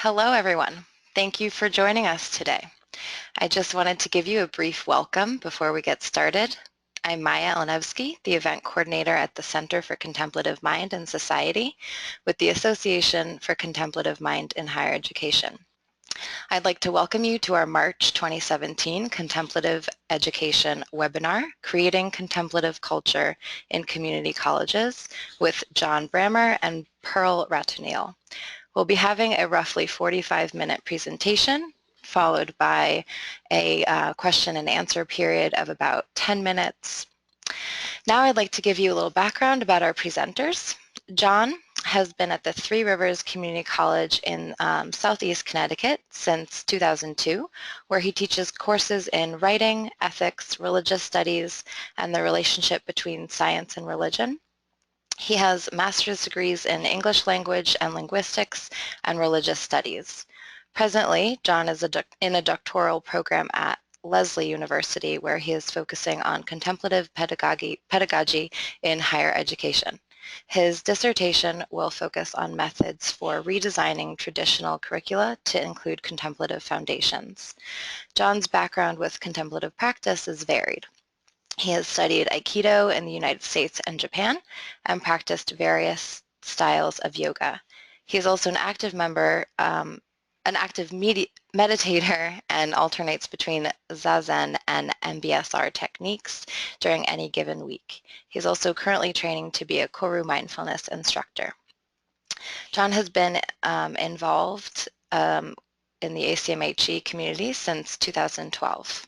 Hello, everyone. Thank you for joining us today. I just wanted to give you a brief welcome before we get started. I'm Maya Elenevsky, the event coordinator at the Center for Contemplative Mind and Society with the Association for Contemplative Mind in Higher Education. I'd like to welcome you to our March 2017 Contemplative Education webinar, Creating Contemplative Culture in Community Colleges, with Jon Brammer and Pearl Ratunil. We'll be having a roughly 45-minute presentation followed by a question and answer period of about 10 minutes. Now I'd like to give you a little background about our presenters. Jon has been at the Three Rivers Community College in Southeast Connecticut since 2002, where he teaches courses in writing, ethics, religious studies, and the relationship between science and religion. He has master's degrees in English language and linguistics and religious studies. Presently, Jon is in a doctoral program at Lesley University, where he is focusing on contemplative pedagogy in higher education. His dissertation will focus on methods for redesigning traditional curricula to include contemplative foundations. Jon's background with contemplative practice is varied. He has studied Aikido in the United States and Japan and practiced various styles of yoga. He is also an active member, an active meditator, and alternates between Zazen and MBSR techniques during any given week. He's also currently training to be a Koru mindfulness instructor. Jon has been involved in the ACMHE community since 2012.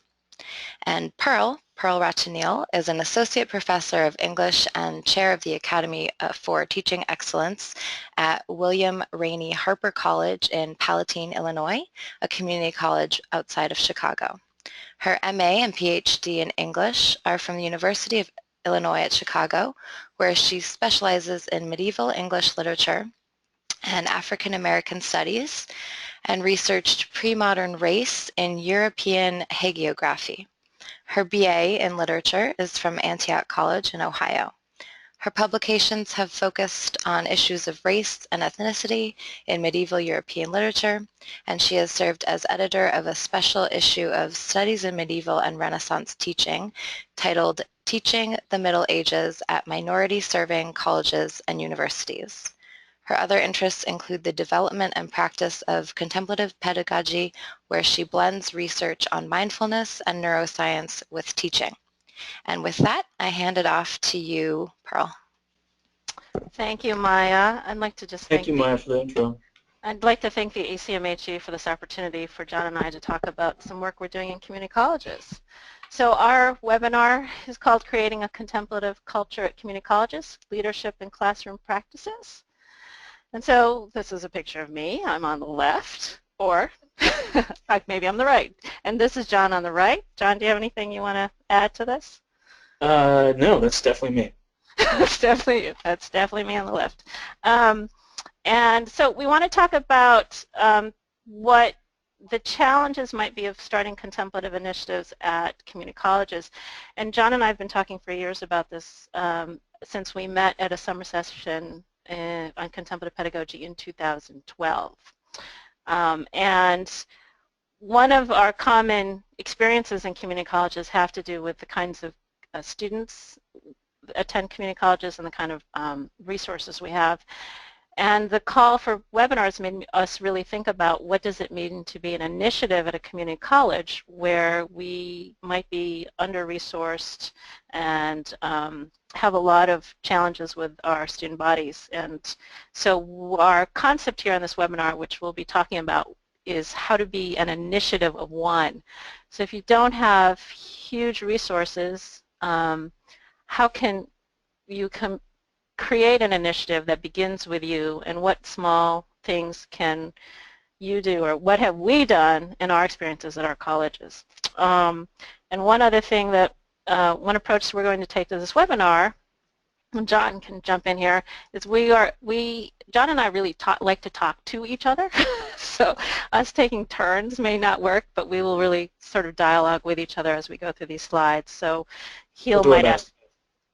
And Pearl Ratunil is an associate professor of English and chair of the Academy for Teaching Excellence at William Rainey Harper College in Palatine, Illinois, a community college outside of Chicago. Her MA and PhD in English are from the University of Illinois at Chicago, where she specializes in medieval English literature and African American studies, and researched pre-modern race in European hagiography. Her BA in literature is from Antioch College in Ohio. Her publications have focused on issues of race and ethnicity in medieval European literature, and she has served as editor of a special issue of Studies in Medieval and Renaissance Teaching titled Teaching the Middle Ages at Minority-Serving Colleges and Universities. Her other interests include the development and practice of contemplative pedagogy, where she blends research on mindfulness and neuroscience with teaching. And with that, I hand it off to you, Pearl. Thank you, Maya. I'd like to just thank you, Maya, for the intro. I'd like to thank the ACMHE for this opportunity for Jon and I to talk about some work we're doing in community colleges. So our webinar is called Creating a Contemplative Culture at Community Colleges, Leadership and Classroom Practices. And so this is a picture of me. I'm on the left, or maybe I'm the right. And this is Jon on the right. Jon, do you have anything you want to add to this? No, that's definitely me. That's definitely you. That's definitely me on the left. And so we want to talk about what the challenges might be of starting contemplative initiatives at community colleges. And Jon and I have been talking for years about this since we met at a summer session on contemplative pedagogy in 2012. And one of our common experiences in community colleges have to do with the kinds of students attend community colleges and the kind of resources we have. And the call for webinars made us really think about what does it mean to be an initiative at a community college where we might be under-resourced and have a lot of challenges with our student bodies. And so our concept here on this webinar, which we'll be talking about, is how to be an initiative of one. So if you don't have huge resources, how can you create an initiative that begins with you, and what small things can you do, or what have we done in our experiences at our colleges? And one other thing that, one approach we're going to take to this webinar, and Jon can jump in here, is Jon and I really like to talk to each other. So us taking turns may not work, but we will really sort of dialogue with each other as we go through these slides. So might ask.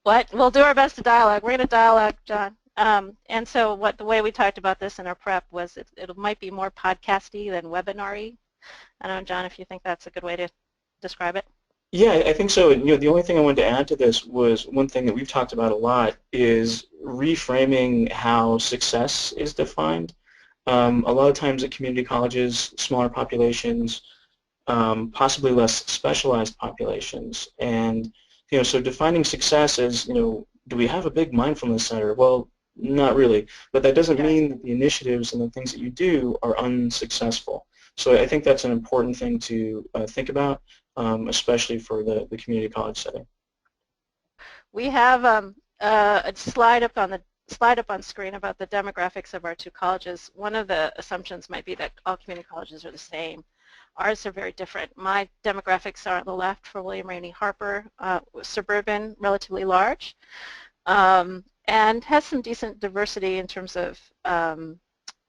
What? We'll do our best to dialogue. We're going to dialogue, Jon. And so the way we talked about this in our prep was it might be more podcasty than webinar-y. I don't know, John, if you think that's a good way to describe it. Yeah, I think so. And, the only thing I wanted to add to this was one thing that we've talked about a lot is reframing how success is defined. A lot of times at community colleges, smaller populations, possibly less specialized populations, and so defining success as do we have a big mindfulness center? Well, not really, but that doesn't mean that the initiatives and the things that you do are unsuccessful. So I think that's an important thing to think about, especially for the community college setting. We have a slide up on screen about the demographics of our two colleges. One of the assumptions might be that all community colleges are the same. Ours are very different. My demographics are on the left for William Rainey Harper, suburban, relatively large, and has some decent diversity in terms of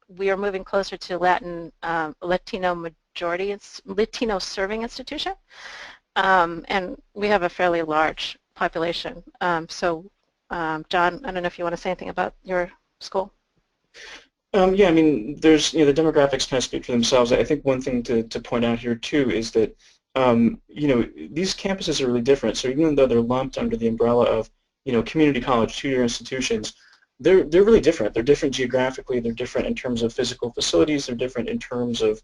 we are moving closer to Latino majority, Latino serving institution, and we have a fairly large population. John, I don't know if you want to say anything about your school. Yeah, I mean, there's the demographics kind of speak for themselves. I think one thing to point out here too is that these campuses are really different. So even though they're lumped under the umbrella of community college, two-year institutions, they're really different. They're different geographically. They're different in terms of physical facilities. They're different in terms of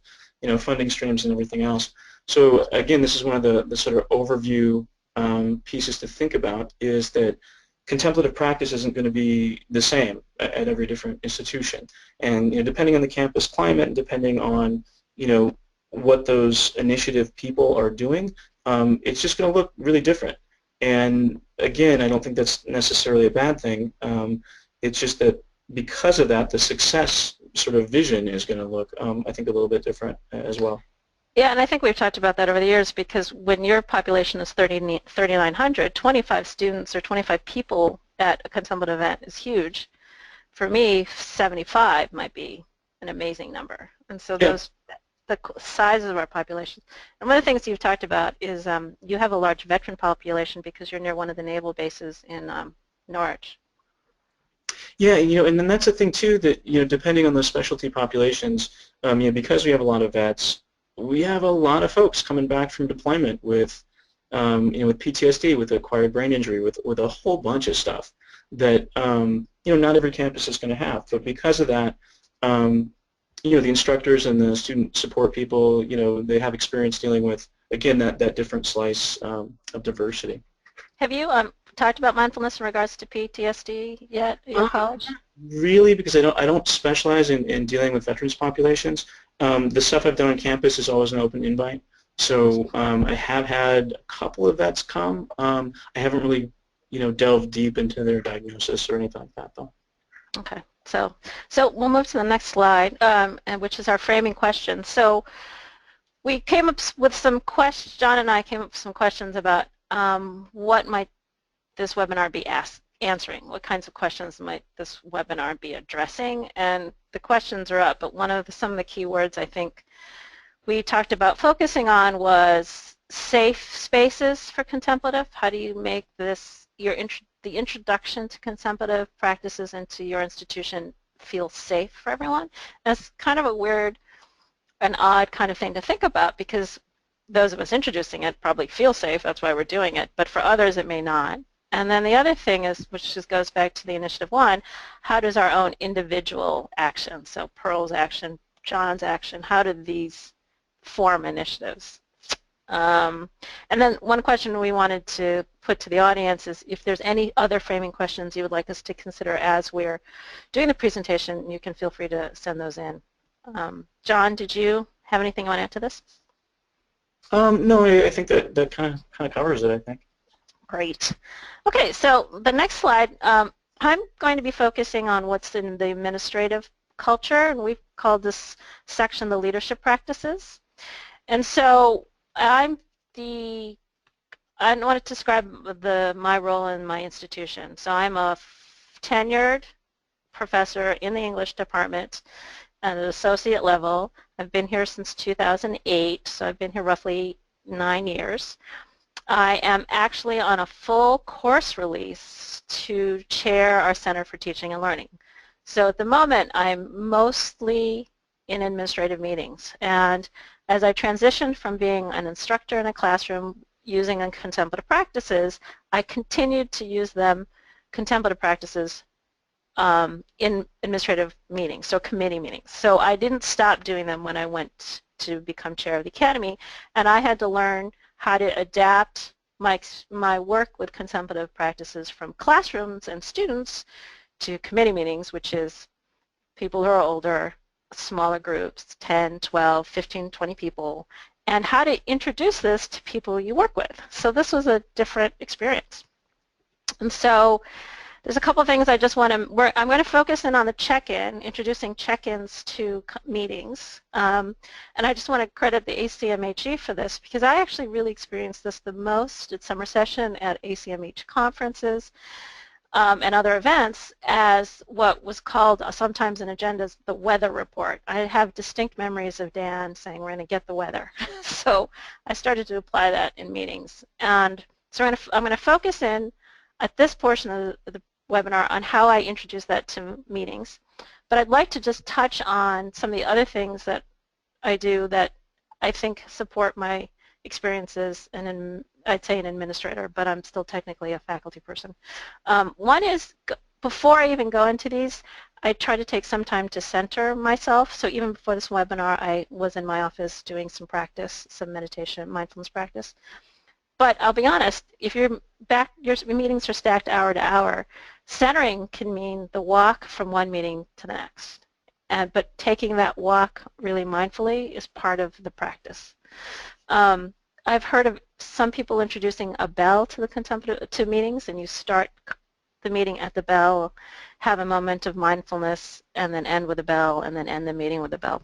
funding streams and everything else. So again, this is one of the sort of overview pieces to think about, is that contemplative practice isn't going to be the same at every different institution, and depending on the campus climate and depending on what those initiative people are doing, it's just going to look really different. And again, I don't think that's necessarily a bad thing. It's just that because of that, the success sort of vision is going to look, I think, a little bit different as well. Yeah, and I think we've talked about that over the years, because when your population is 3,900, 25 students or 25 people at a contemplative event is huge. For me, 75 might be an amazing number. And so the sizes of our population. And one of the things you've talked about is you have a large veteran population because you're near one of the naval bases in Norwich. Yeah, and then that's the thing too, that depending on those specialty populations, because we have a lot of vets, we have a lot of folks coming back from deployment with, with PTSD, with acquired brain injury, with a whole bunch of stuff that, not every campus is going to have. But because of that, the instructors and the student support people, they have experience dealing with, again, that different slice of diversity. Have you talked about mindfulness in regards to PTSD yet at your college? Really, because I don't specialize in dealing with veterans populations. The stuff I've done on campus is always an open invite. So I have had a couple of vets come. I haven't really, delved deep into their diagnosis or anything like that, though. Okay. So we'll move to the next slide, and which is our framing question. So we came up with some questions. John and I came up with some questions about what might this webinar be answering? What kinds of questions might this webinar be addressing? And the questions are up, but some of the key words I think we talked about focusing on was safe spaces for contemplative. How do you make this the introduction to contemplative practices into your institution feel safe for everyone? And it's kind of a weird, an odd kind of thing to think about, because those of us introducing it probably feel safe, that's why we're doing it, but for others it may not. And then the other thing is, which just goes back to the Initiative 1, how does our own individual action, so Pearl's action, John's action, how do these form initiatives? And then one question we wanted to put to the audience is if there's any other framing questions you would like us to consider as we're doing the presentation, you can feel free to send those in. John, did you have anything you want to add to this? No, I think that kind of covers it, I think. Great. Okay, so the next slide, I'm going to be focusing on what's in the administrative culture, and we've called this section the leadership practices. And so I want to describe my role in my institution. So I'm a tenured professor in the English department at an associate level. I've been here since 2008, so I've been here roughly 9 years. I am actually on a full course release to chair our Center for Teaching and Learning. So at the moment, I'm mostly in administrative meetings. And as I transitioned from being an instructor in a classroom using contemplative practices, I continued to use them, contemplative practices, in administrative meetings, so committee meetings. So I didn't stop doing them when I went to become chair of the academy, and I had to learn how to adapt my work with contemplative practices from classrooms and students to committee meetings, which is people who are older, smaller groups, 10, 12, 15, 20 people, and how to introduce this to people you work with. So this was a different experience. And so there's a couple of things I just want to, I'm going to focus in on the check-in, introducing check-ins to meetings. And I just want to credit the ACMHE for this because I actually really experienced this the most at summer session at ACMHE conferences and other events as what was called sometimes in agendas the weather report. I have distinct memories of Dan saying we're going to get the weather. So I started to apply that in meetings. And so I'm going to focus in at this portion of the webinar on how I introduce that to meetings. But I'd like to just touch on some of the other things that I do that I think support my experiences, and I'd say an administrator, but I'm still technically a faculty person. One is, before I even go into these, I try to take some time to center myself. So even before this webinar, I was in my office doing some practice, some meditation, mindfulness practice. But I'll be honest, if your meetings are stacked hour to hour, centering can mean the walk from one meeting to the next. But taking that walk really mindfully is part of the practice. I've heard of some people introducing a bell to the contemplative meetings, and you start the meeting at the bell, have a moment of mindfulness, and then end with a bell, and then end the meeting with a bell.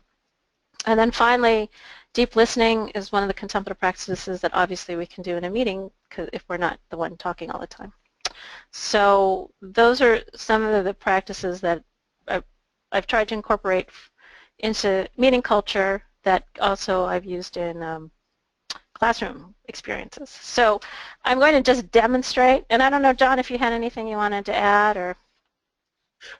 And then finally, deep listening is one of the contemplative practices that obviously we can do in a meeting if we're not the one talking all the time. So those are some of the practices that I've tried to incorporate into meeting culture that also I've used in classroom experiences. So I'm going to just demonstrate, and I don't know, John, if you had anything you wanted to add or...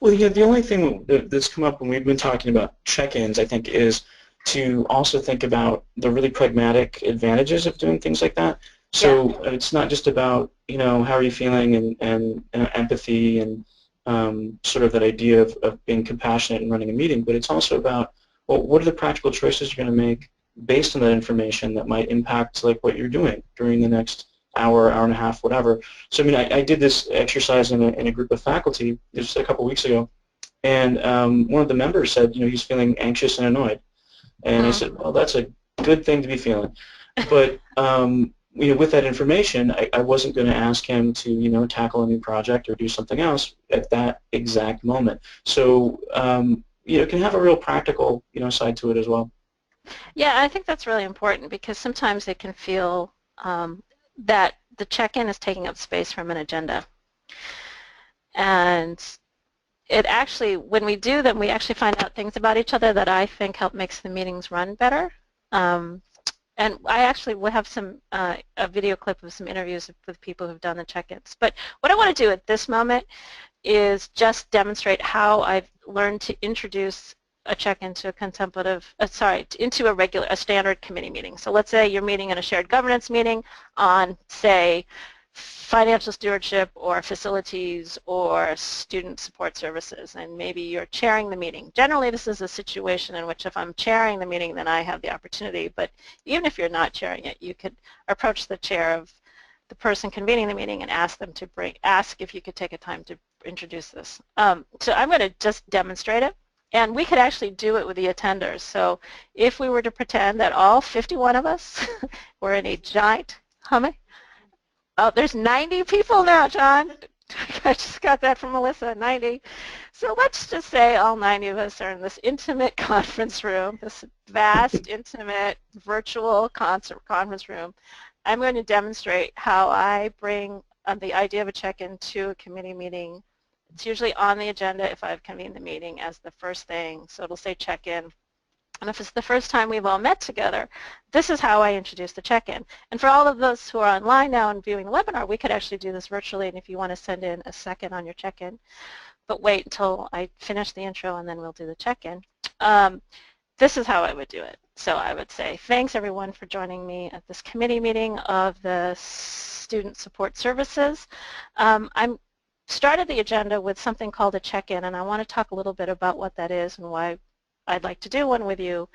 Well, yeah, the only thing that's come up when we've been talking about check-ins, I think, is to also think about the really pragmatic advantages of doing things like that. So yeah, it's not just about, how are you feeling and empathy and sort of that idea of being compassionate and running a meeting, but it's also about, well, what are the practical choices you're going to make based on that information that might impact like what you're doing during the next hour, hour and a half, whatever. So I mean, I did this exercise in a group of faculty just a couple weeks ago, and one of the members said, he's feeling anxious and annoyed. And I said, well, that's a good thing to be feeling. But with that information, I wasn't going to ask him to tackle a new project or do something else at that exact moment. So it can have a real practical side to it as well. Yeah, I think that's really important because sometimes it can feel that the check-in is taking up space from an agenda. And it actually, when we do them, we actually find out things about each other that I think help makes the meetings run better. And I actually will have some a video clip of some interviews with people who've done the check-ins. But what I want to do at this moment is just demonstrate how I've learned to introduce a check-in to a contemplative, into a standard committee meeting. So let's say you're meeting in a shared governance meeting on, say, financial stewardship or facilities or student support services, and maybe you're chairing the meeting. Generally, this is a situation in which if I'm chairing the meeting, then I have the opportunity, but even if you're not chairing it, you could approach the chair of the person convening the meeting and ask them to ask if you could take a time to introduce this. So I'm going to just demonstrate it, and we could actually do it with the attenders. So if we were to pretend that all 51 of us were in a giant hummock. Oh, there's 90 people now, John. I just got that from Melissa, 90. So let's just say all 90 of us are in this intimate conference room, this vast, intimate, virtual conference room. I'm going to demonstrate how I bring the idea of a check-in to a committee meeting. It's usually on the agenda if I've convened the meeting as the first thing. So it'll say check-in. And if it's the first time we've all met together, this is how I introduce the check-in. And for all of those who are online now and viewing the webinar, we could actually do this virtually, and if you want to send in a second on your check-in, but wait until I finish the intro and then we'll do the check-in. This is how I would do it. So I would say, thanks everyone for joining me at this committee meeting of the Student Support Services. I started the agenda with something called a check-in, and I want to talk a little bit about what that is and why I'd like to do one with you.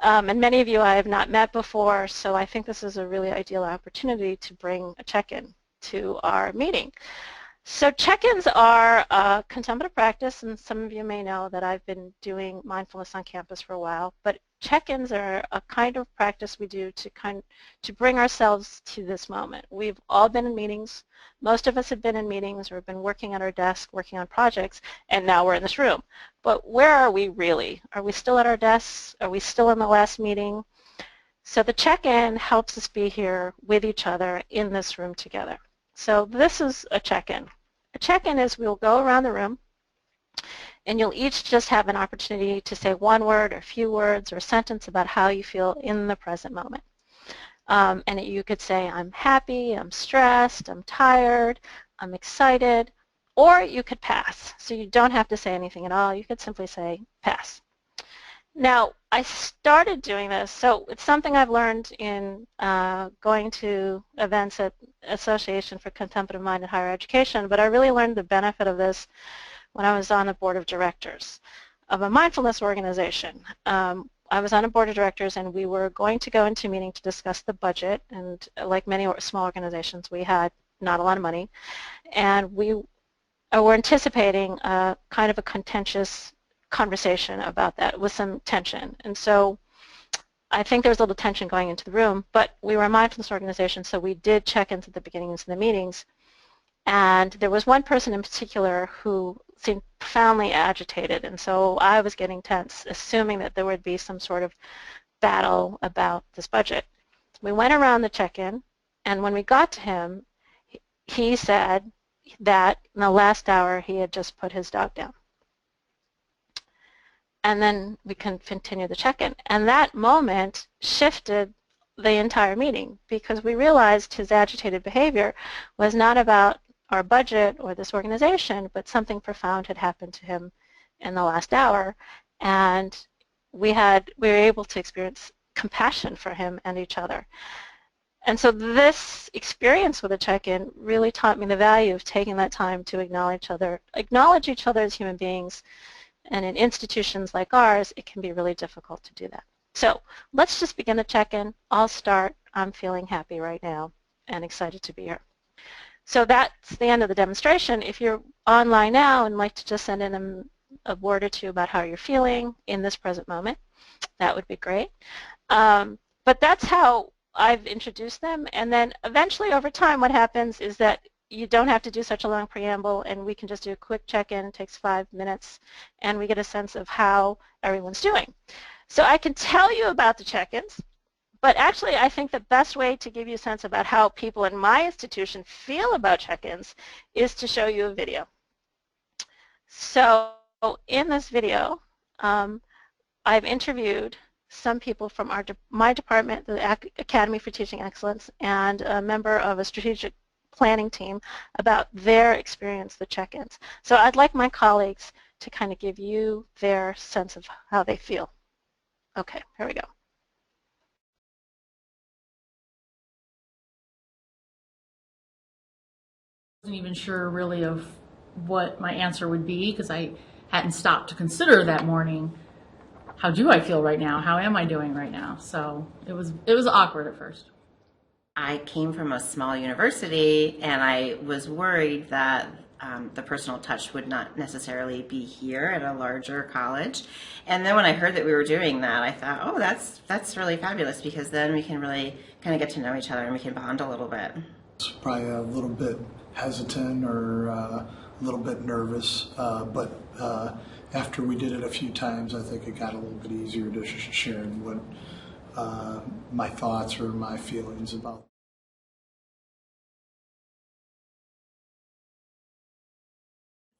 And many of you I have not met before, so I think this is a really ideal opportunity to bring a check-in to our meeting. So check-ins are a contemplative practice, and some of you may know that I've been doing mindfulness on campus for a while, but check-ins are a kind of practice we do to bring ourselves to this moment. We've all been in meetings. Most of us have been in meetings or have been working at our desk, working on projects, and now we're in this room. But where are we really? Are we still at our desks? Are we still in the last meeting? So the check-in helps us be here with each other in this room together. So this is a check-in. A check-in is we'll go around the room and you'll each just have an opportunity to say one word or a few words or a sentence about how you feel in the present moment. And you could say, I'm happy, I'm stressed, I'm tired, I'm excited, or you could pass. So you don't have to say anything at all. You could simply say pass. Now, I started doing this, so it's something I've learned in going to events at Association for Contemplative Mind in Higher Education, but I really learned the benefit of this when I was on the board of directors of a mindfulness organization. I was on a board of directors, and we were going to go into a meeting to discuss the budget, and like many small organizations, we had not a lot of money, and we were anticipating kind of a contentious conversation about that with some tension. And so I think there was a little tension going into the room, but we were a mindfulness organization, so we did check-ins at the beginnings of the meetings. And there was one person in particular who seemed profoundly agitated, and so I was getting tense, assuming that there would be some sort of battle about this budget. We went around the check-in, and when we got to him, he said that in the last hour he had just put his dog down. And then we can continue the check-in. And that moment shifted the entire meeting because we realized his agitated behavior was not about our budget or this organization, but something profound had happened to him in the last hour. And we were able to experience compassion for him and each other. And so this experience with a check-in really taught me the value of taking that time to acknowledge each other as human beings. And in institutions like ours, it can be really difficult to do that. So let's just begin the check-in. I'll start. I'm feeling happy right now and excited to be here. So that's the end of the demonstration. If you're online now and like to just send in a word or two about how you're feeling in this present moment, that would be great. But that's how I've introduced them. And then eventually over time what happens is that you don't have to do such a long preamble, and we can just do a quick check-in. It takes 5 minutes, and we get a sense of how everyone's doing. So I can tell you about the check-ins, but actually I think the best way to give you a sense about how people in my institution feel about check-ins is to show you a video. So in this video, I've interviewed some people from my department, the Academy for Teaching Excellence, and a member of a strategic planning team about their experience with check-ins. So I'd like my colleagues to kind of give you their sense of how they feel. Okay, here we go. I wasn't even sure really of what my answer would be because I hadn't stopped to consider that morning, how do I feel right now? How am I doing right now? So it was awkward at first. I came from a small university, and I was worried that the personal touch would not necessarily be here at a larger college. And then when I heard that we were doing that, I thought, oh, that's really fabulous, because then we can really kind of get to know each other and we can bond a little bit. Probably a little bit hesitant or a little bit nervous, but after we did it a few times, I think it got a little bit easier to share what my thoughts or my feelings about.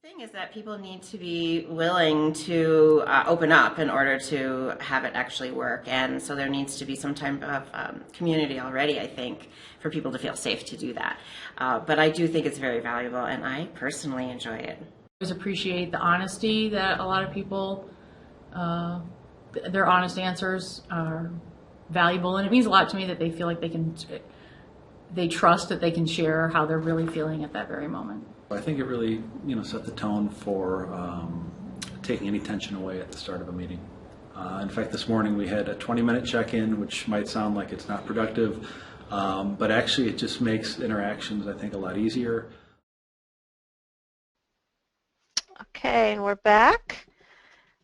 I thing is that people need to be willing to open up in order to have it actually work, and so there needs to be some type of community already, I think, for people to feel safe to do that. But I do think it's very valuable, and I personally enjoy it. I always appreciate the honesty that a lot of people, their honest answers are valuable, and it means a lot to me that they feel like they trust that they can share how they're really feeling at that very moment. I think it really, set the tone for taking any tension away at the start of a meeting. In fact, this morning we had a 20-minute check-in, which might sound like it's not productive, but actually it just makes interactions, I think, a lot easier. Okay, and we're back.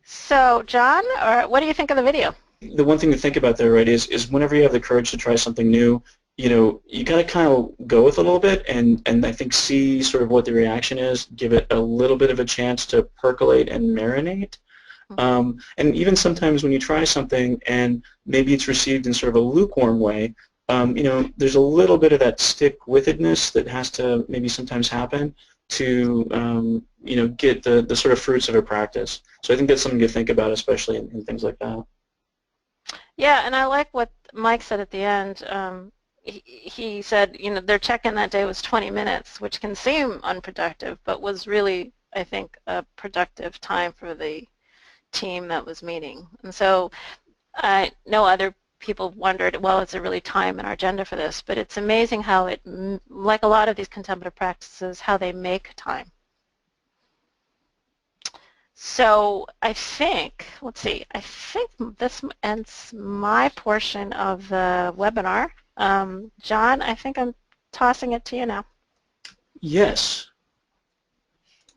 So, John, what do you think of the video? The one thing to think about there, right, is whenever you have the courage to try something new, you got to kind of go with it a little bit and I think see sort of what the reaction is, give it a little bit of a chance to percolate and marinate. And even sometimes when you try something and maybe it's received in sort of a lukewarm way, there's a little bit of that stick-with-itness that has to maybe sometimes happen to, get the sort of fruits of a practice. So I think that's something to think about, especially in things like that. Yeah, and I like what Mike said at the end. He said, their check-in that day was 20 minutes, which can seem unproductive, but was really, I think, a productive time for the team that was meeting. And so I know other people wondered, well, is there really time in our agenda for this? But it's amazing how it, like a lot of these contemplative practices, how they make time. So I think, let's see, I think this ends my portion of the webinar. John, I think I'm tossing it to you now. Yes.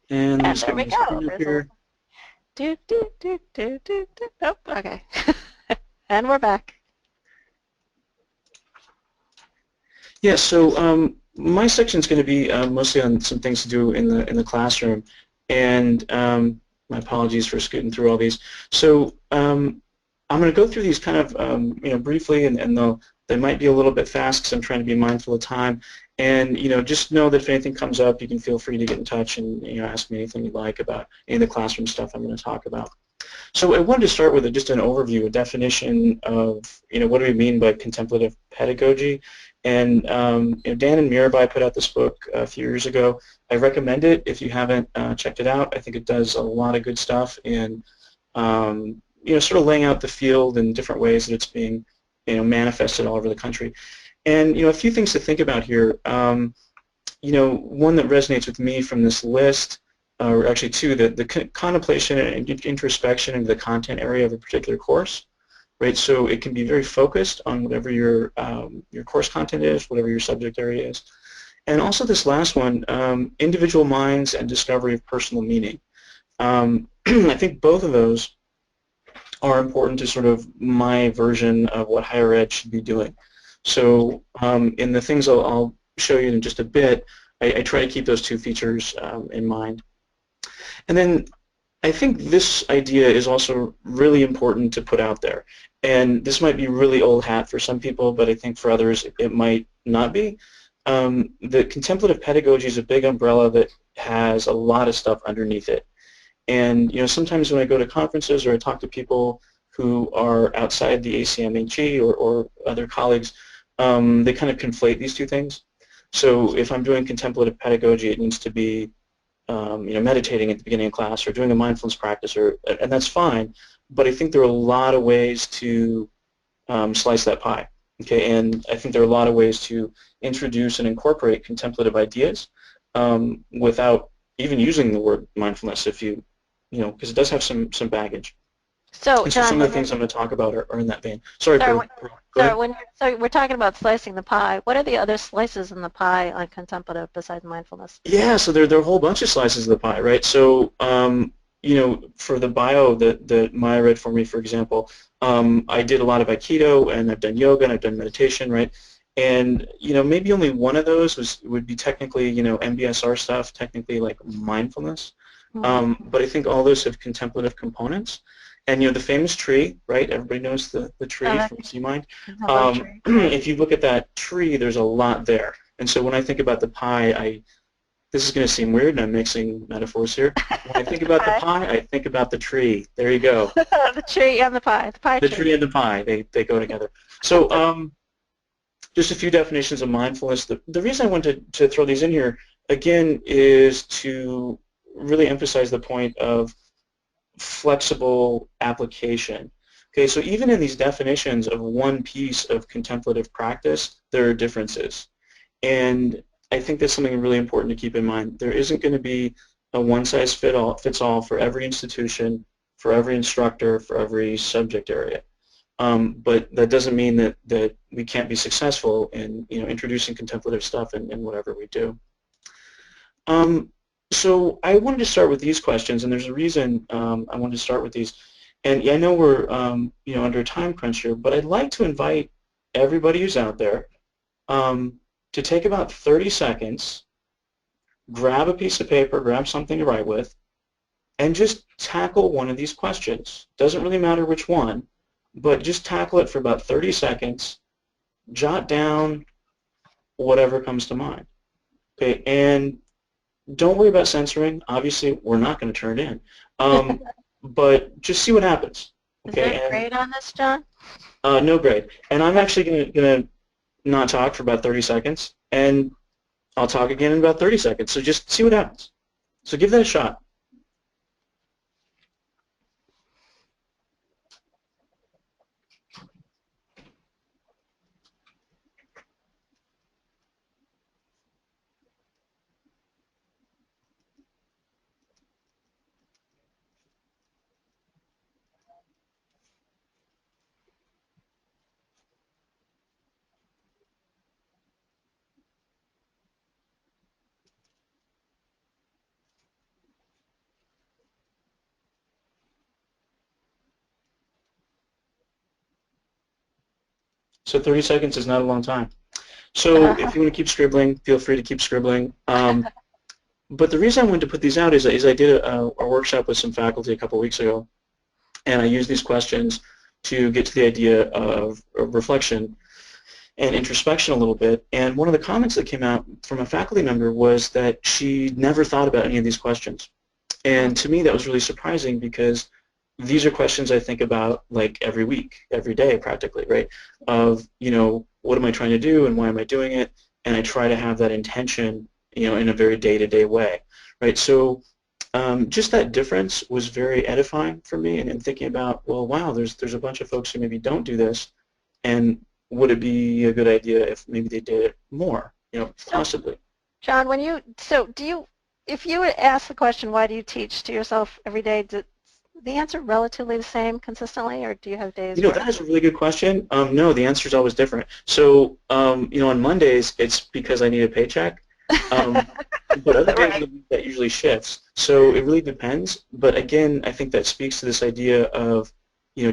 And there we go. Here. Nope, okay. And we're back. Yeah, so my section is going to be mostly on some things to do in the classroom, and my apologies for scooting through all these. So I'm going to go through these kind of briefly, and they might be a little bit fast because I'm trying to be mindful of time. And just know that if anything comes up, you can feel free to get in touch and ask me anything you'd like about any of the classroom stuff I'm going to talk about. So I wanted to start with just an overview, a definition of what do we mean by contemplative pedagogy. And Dan and Mirabai put out this book a few years ago. I recommend it if you haven't checked it out. I think it does a lot of good stuff in sort of laying out the field in different ways that it's being manifested all over the country. And a few things to think about here. One that resonates with me from this list, or actually two, the contemplation and introspection into the content area of a particular course. Right, so it can be very focused on whatever your course content is, whatever your subject area is. And also this last one, individual minds and discovery of personal meaning. I think both of those are important to sort of my version of what higher ed should be doing. So in the things I'll show you in just a bit, I try to keep those two features in mind. And then I think this idea is also really important to put out there. And this might be really old hat for some people, but I think for others it might not be. The contemplative pedagogy is a big umbrella that has a lot of stuff underneath it. And sometimes when I go to conferences or I talk to people who are outside the ACMHE or other colleagues, they kind of conflate these two things. So if I'm doing contemplative pedagogy, it needs to be meditating at the beginning of class or doing a mindfulness practice, and that's fine. But I think there are a lot of ways to slice that pie. Okay, and I think there are a lot of ways to introduce and incorporate contemplative ideas without even using the word mindfulness. If because it does have some baggage. So, John, John, some of the things I'm going to talk about are in that vein. Sorry, so we're talking about slicing the pie. What are the other slices in the pie on contemplative besides mindfulness? Yeah, so there are a whole bunch of slices of the pie, right? So, for the bio that Maya read for me, for example, I did a lot of Aikido, and I've done yoga, and I've done meditation, right? And maybe only one of those would be technically MBSR stuff, technically like mindfulness. But I think all those have contemplative components. And the famous tree, right? Everybody knows the tree from Sea Mind. If you look at that tree, there's a lot there. And so when I think about the pie, this is going to seem weird, and I'm mixing metaphors here. When I think about the pie, I think about the tree. There you go. The tree and the pie The tree. tree and the pie, they go together. So just a few definitions of mindfulness. The reason I wanted to throw these in here, again, is to really emphasize the point of flexible application. Okay, so even in these definitions of one piece of contemplative practice, there are differences. And I think that's something really important to keep in mind. There isn't going to be a one-size-fits-all for every institution, for every instructor, for every subject area. But that doesn't mean that we can't be successful in introducing contemplative stuff in whatever we do. So I wanted to start with these questions, and there's a reason I wanted to start with these. And I know we're under a time crunch here, but I'd like to invite everybody who's out there to take about 30 seconds, grab a piece of paper, grab something to write with, and just tackle one of these questions. Doesn't really matter which one, but just tackle it for about 30 seconds, jot down whatever comes to mind. Okay, and don't worry about censoring. Obviously, we're not going to turn it in. But just see what happens. Okay? Is there a grade on this, John? No grade. And I'm actually going to not talk for about 30 seconds, and I'll talk again in about 30 seconds. So just see what happens. So give that a shot. So 30 seconds is not a long time. So if you want to keep scribbling, feel free to keep scribbling. But the reason I wanted to put these out is I did a workshop with some faculty a couple weeks ago, and I used these questions to get to the idea of reflection and introspection a little bit. And one of the comments that came out from a faculty member was that she never thought about any of these questions. And to me that was really surprising, because these are questions I think about like every week, every day practically, right? Of, what am I trying to do and why am I doing it? And I try to have that intention, in a very day-to-day way, right? So just that difference was very edifying for me, and thinking about, well, wow, there's a bunch of folks who maybe don't do this, and would it be a good idea if maybe they did it more, possibly. John, if you would ask the question, why do you teach to yourself every day, the answer relatively the same consistently, or do you have days where... That is a really good question. No, the answer is always different. So, on Mondays, it's because I need a paycheck. But other days of the week, that usually shifts. So it really depends. But again, I think that speaks to this idea of,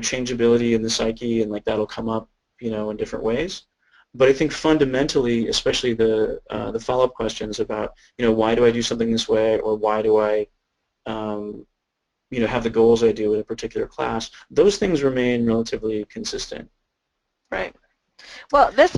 changeability in the psyche, and like that'll come up, in different ways. But I think fundamentally, especially the follow-up questions about, why do I do something this way, or why do I, have the goals I do in a particular class, those things remain relatively consistent. Right. Well, this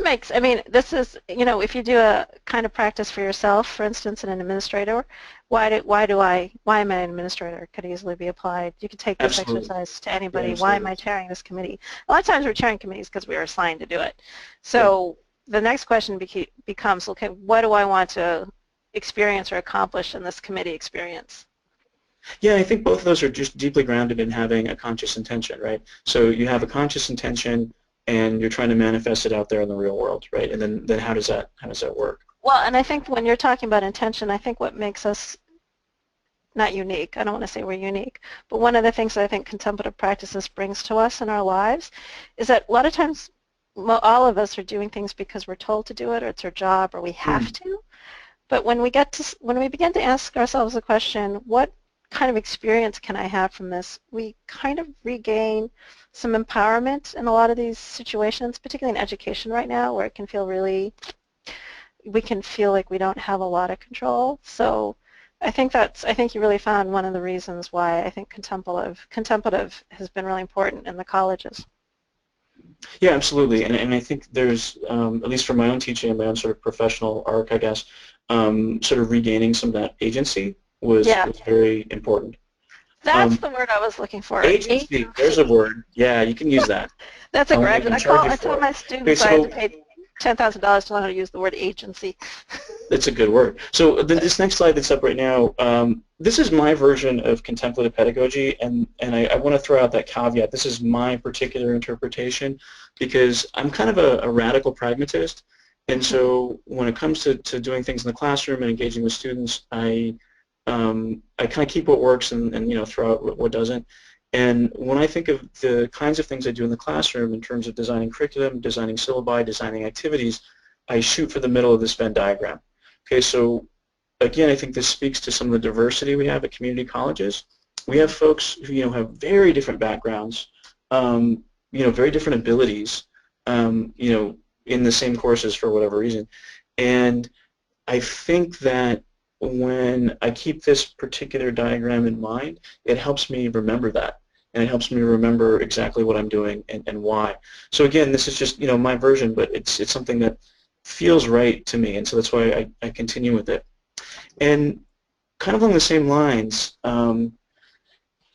is, if you do a kind of practice for yourself, for instance, an administrator, why am I an administrator could easily be applied. You could take this exercise to anybody. Why am I chairing this committee? A lot of times we're chairing committees because we are assigned to do it. So the next question becomes, okay, what do I want to experience or accomplish in this committee experience? Yeah, I think both of those are just deeply grounded in having a conscious intention, right? So you have a conscious intention, and you're trying to manifest it out there in the real world, right? And then how does that work? Well, and I think when you're talking about intention, I think what makes us not unique, I don't want to say we're unique, but one of the things that I think contemplative practices brings to us in our lives is that a lot of times all of us are doing things because we're told to do it, or it's our job, or we have to. But when we begin to ask ourselves the question, what kind of experience can I have from this, we kind of regain some empowerment in a lot of these situations, particularly in education right now, where it can feel we can feel like we don't have a lot of control. So I think you really found one of the reasons why I think contemplative has been really important in the colleges. Yeah, absolutely. And I think there's, at least for my own teaching and my own sort of professional arc, I guess, sort of regaining some of that agency was very important. That's the word I was looking for. Agency. There's a word. Yeah, you can use that. That's a graduate. I tell my students I had to pay $10,000 to learn how to use the word agency. That's a good word. So this next slide that's up right now, this is my version of contemplative pedagogy, and I want to throw out that caveat. This is my particular interpretation because I'm kind of a radical pragmatist, and so when it comes to doing things in the classroom and engaging with students, I kind of keep what works and throw out what doesn't. And when I think of the kinds of things I do in the classroom in terms of designing curriculum, designing syllabi, designing activities, I shoot for the middle of this Venn diagram. Okay, so again, I think this speaks to some of the diversity we have at community colleges. We have folks who have very different backgrounds, very different abilities, in the same courses for whatever reason. And I think that when I keep this particular diagram in mind, it helps me remember that, and it helps me remember exactly what I'm doing and why. So again, this is just my version, but it's something that feels right to me, and so that's why I continue with it. And kind of along the same lines,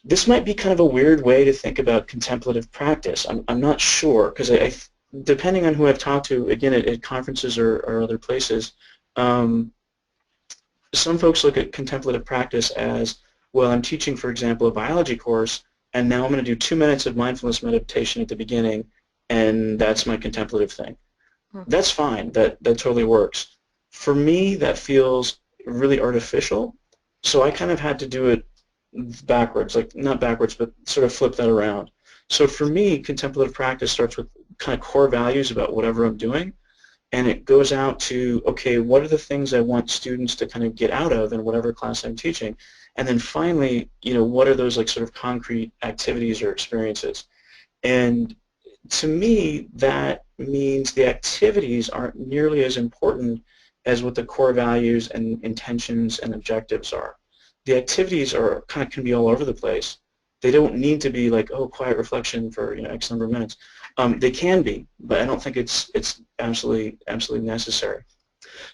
this might be kind of a weird way to think about contemplative practice. I'm not sure, because depending on who I've talked to, again, at conferences or other places, some folks look at contemplative practice as, well, I'm teaching, for example, a biology course, and now I'm going to do 2 minutes of mindfulness meditation at the beginning, and that's my contemplative thing. That's fine. That totally works. For me, that feels really artificial, so I kind of had to do it backwards, like not backwards, but sort of flip that around. So for me, contemplative practice starts with kind of core values about whatever I'm doing, and it goes out to, okay, what are the things I want students to kind of get out of in whatever class I'm teaching? And then finally, what are those like sort of concrete activities or experiences? And to me, that means the activities aren't nearly as important as what the core values and intentions and objectives are. The activities can be all over the place. They don't need to be like, oh, quiet reflection for X number of minutes. They can be, but I don't think it's absolutely necessary.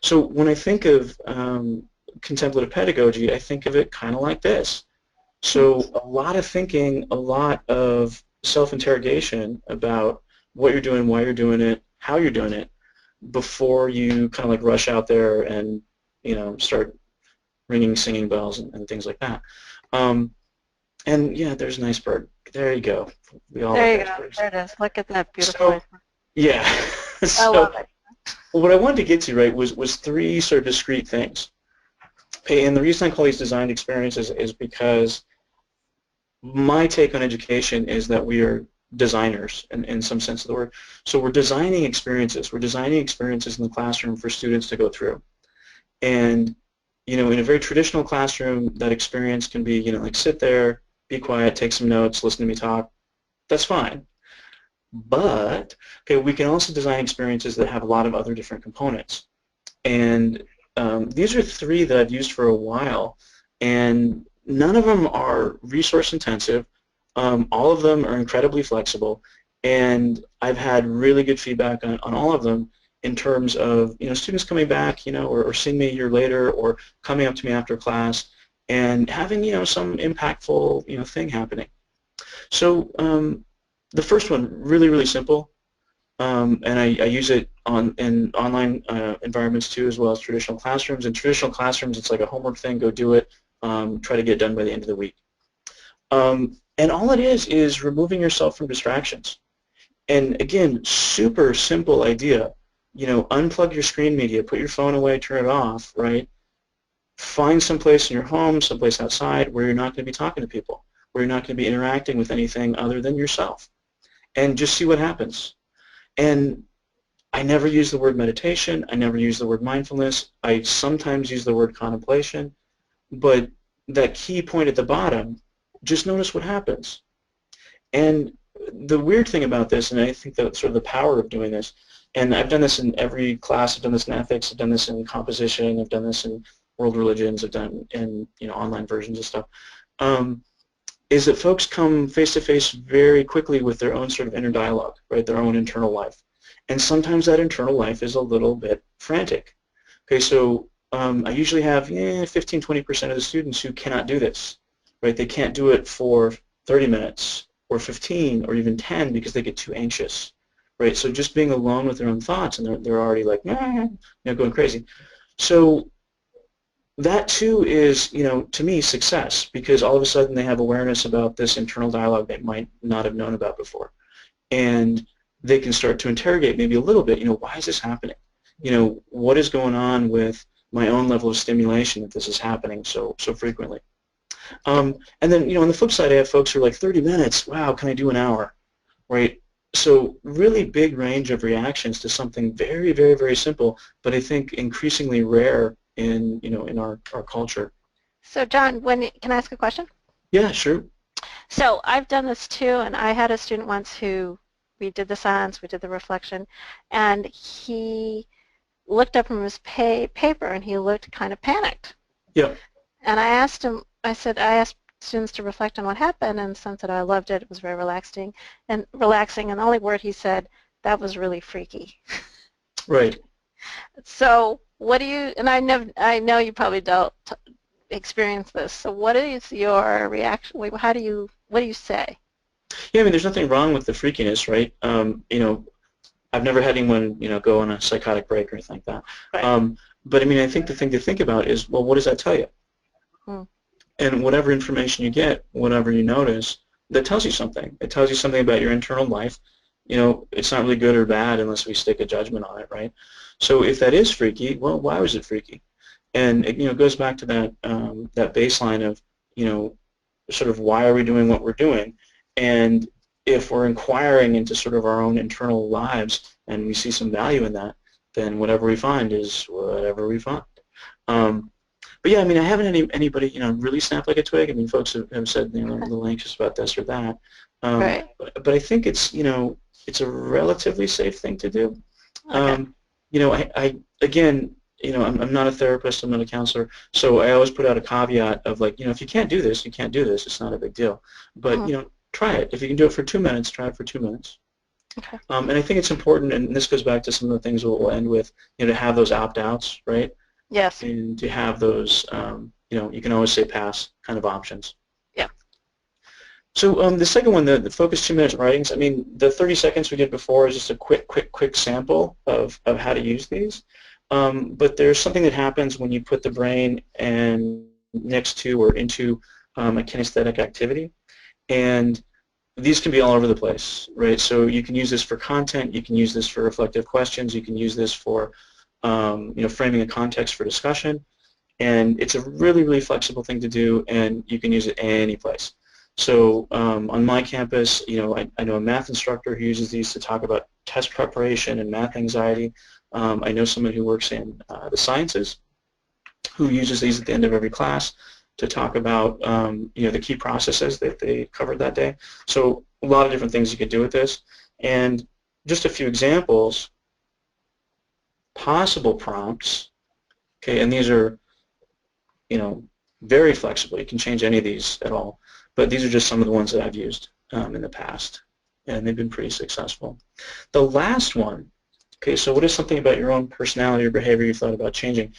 So when I think of contemplative pedagogy, I think of it kind of like this. So a lot of thinking, a lot of self-interrogation about what you're doing, why you're doing it, how you're doing it, before you kind of like rush out there and start ringing singing bells and things like that. And yeah, there's an iceberg. There you go. We all there you go. There it is. Look at that beautiful iceberg. Yeah. I love it. What I wanted to get to, right, was three sort of discrete things. Okay, and the reason I call these designed experiences is because my take on education is that we are designers in some sense of the word. So we're designing experiences. We're designing experiences in the classroom for students to go through. And in a very traditional classroom, that experience can be, like sit there, be quiet, take some notes, listen to me talk. That's fine. But, okay, we can also design experiences that have a lot of other different components. And these are three that I've used for a while, and none of them are resource intensive. All of them are incredibly flexible, and I've had really good feedback on all of them in terms of students coming back, or seeing me a year later, or coming up to me after class, and having some impactful thing happening. So the first one, really simple, and I use it in online environments too, as well as traditional classrooms. In traditional classrooms, it's like a homework thing. Go do it. Try to get it done by the end of the week. And all it is removing yourself from distractions. And again, super simple idea. Unplug your screen media, put your phone away, turn it off, right? Find some place in your home, someplace outside where you're not going to be talking to people, where you're not going to be interacting with anything other than yourself, and just see what happens. And I never use the word meditation. I never use the word mindfulness. I sometimes use the word contemplation, but that key point at the bottom, just notice what happens. And the weird thing about this, and I think that's sort of the power of doing this, and I've done this in every class. I've done this in ethics. I've done this in composition. I've done this in world religions. I've done in online versions of stuff. Is that folks come face to face very quickly with their own sort of inner dialogue, right? Their own internal life, and sometimes that internal life is a little bit frantic. Okay, so I usually have 15-20% of the students who cannot do this, right? They can't do it for 30 minutes or 15 or even 10 because they get too anxious, right? So just being alone with their own thoughts, and they're already like, going crazy. So that too is, to me, success, because all of a sudden they have awareness about this internal dialogue they might not have known about before. And they can start to interrogate maybe a little bit, why is this happening? What is going on with my own level of stimulation that this is happening so frequently? And then, on the flip side, I have folks who are like, 30 minutes, wow, can I do an hour, right? So really big range of reactions to something very, very, very simple, but I think increasingly rare in our culture. So John, can I ask a question? Yeah, sure. So I've done this too, and I had a student once who, we did the silence, we did the reflection, and he looked up from his paper and he looked kind of panicked. Yeah. And I asked him, I asked students to reflect on what happened, and some said, I loved it, it was very relaxing, and the only word he said, that was really freaky. Right. So what do you, and I know you probably experienced this, so what is your reaction, what do you say? Yeah, I mean, there's nothing wrong with the freakiness, right? I've never had anyone, go on a psychotic break or anything like that. Right. But I mean, I think the thing to think about is, well, what does that tell you? And whatever information you get, whatever you notice, that tells you something. It tells you something about your internal life. It's not really good or bad unless we stick a judgment on it, right? So if that is freaky, well, why was it freaky? And it goes back to that that baseline of, sort of why are we doing what we're doing? And if we're inquiring into sort of our own internal lives and we see some value in that, then whatever we find is whatever we find. But yeah, I mean, I haven't had anybody, really snap like a twig. I mean, folks have said they're a little anxious about this or that. Right. But I think it's, it's a relatively safe thing to do. Okay. I again, I'm not a therapist, I'm not a counselor, so I always put out a caveat of like, if you can't do this, you can't do this. It's not a big deal. But, try it. If you can do it for 2 minutes, try it for 2 minutes. Okay. And I think it's important, and this goes back to some of the things we'll end with, to have those opt-outs, right? Yes. And to have those, you can always say pass kind of options. Yeah. So the second one, the focus 2 minutes writings, I mean, the 30 seconds we did before is just a quick sample of how to use these. But there's something that happens when you put the brain next to or into a kinesthetic activity. And these can be all over the place, right? So you can use this for content, you can use this for reflective questions, you can use this for framing a context for discussion, and it's a really, really flexible thing to do, and you can use it any place. So on my campus, I know a math instructor who uses these to talk about test preparation and math anxiety. I know someone who works in the sciences who uses these at the end of every class to talk about the key processes that they covered that day. So a lot of different things you could do with this. And just a few examples, possible prompts, okay, and these are, very flexible. You can change any of these at all. But these are just some of the ones that I've used in the past, and they've been pretty successful. The last one, okay, so what is something about your own personality or behavior you thought about changing?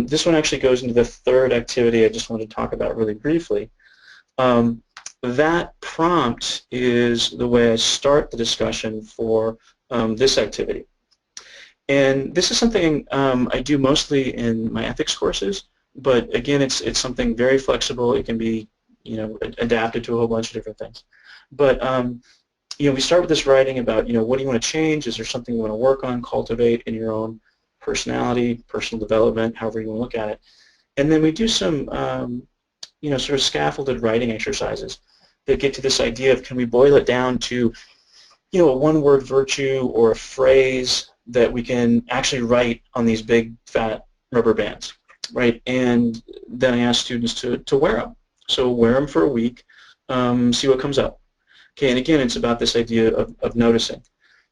This one actually goes into the third activity I just wanted to talk about really briefly. That prompt is the way I start the discussion for this activity. And this is something I do mostly in my ethics courses, but again, it's something very flexible. It can be adapted to a whole bunch of different things. But we start with this writing about what do you want to change? Is there something you want to work on, cultivate in your own personality, personal development, however you want to look at it. And then we do some, sort of scaffolded writing exercises that get to this idea of, can we boil it down to, a one-word virtue or a phrase that we can actually write on these big, fat rubber bands, right? And then I ask students to wear them. So wear them for a week, see what comes up. Okay, and again, it's about this idea of noticing.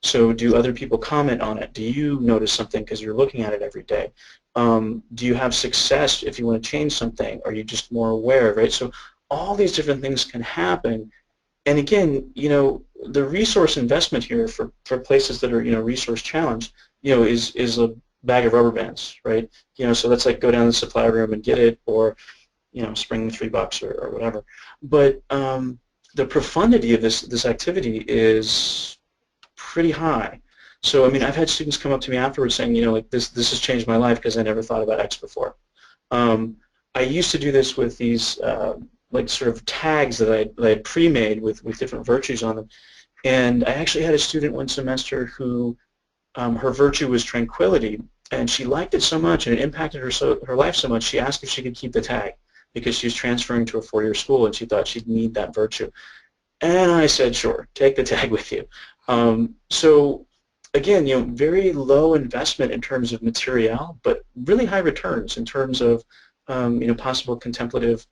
So do other people comment on it? Do you notice something because you're looking at it every day? Do you have success if you want to change something? Are you just more aware, right? So all these different things can happen. And again, the resource investment here for places that are, resource challenged, is a bag of rubber bands, right? So let's like go down to the supply room and get it, or spring $3 or whatever. But the profundity of this activity is pretty high. So I mean, I've had students come up to me afterwards saying, like this has changed my life because I never thought about X before. I used to do this with these like sort of tags that I had pre-made with different virtues on them, and I actually had a student one semester who her virtue was tranquility, and she liked it so much and it impacted her life so much, she asked if she could keep the tag because she was transferring to a 4-year school and she thought she'd need that virtue. And I said, sure, take the tag with you. So again, very low investment in terms of material, but really high returns in terms of possible contemplative